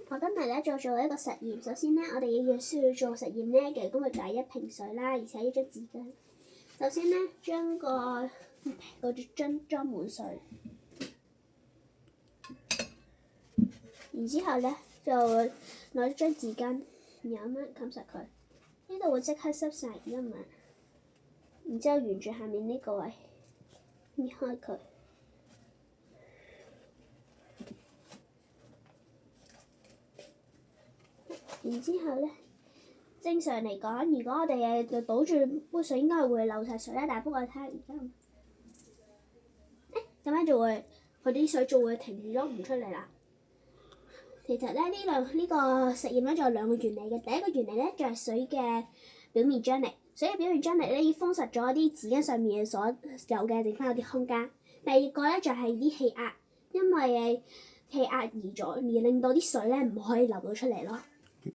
我今日咧再做一個實驗。首先咧，我哋需要做實驗咧嘅，咁就係1瓶水啦，而且一張紙巾。首先咧，將個樽裝滿水，然之後咧就攞張紙巾，然後咁樣冚實佢。呢度會即刻濕晒㗎嘛。然之後沿住下面呢個位搣開佢。然之後咧，正常嚟講，如果我哋就倒住杯水，應該係會漏晒水啦。但係不過睇下而家，咁樣就會佢啲水就會停住咗唔出嚟啦。其實咧呢個實驗咧，仲有2個原理嘅。第一個原理咧就係水嘅表面張力，水嘅表面張力咧要封實咗啲紙巾上面所有嘅地方有啲空間。第二個咧就係啲氣壓，因為氣壓移咗而令到啲水咧唔可以流到出嚟咯。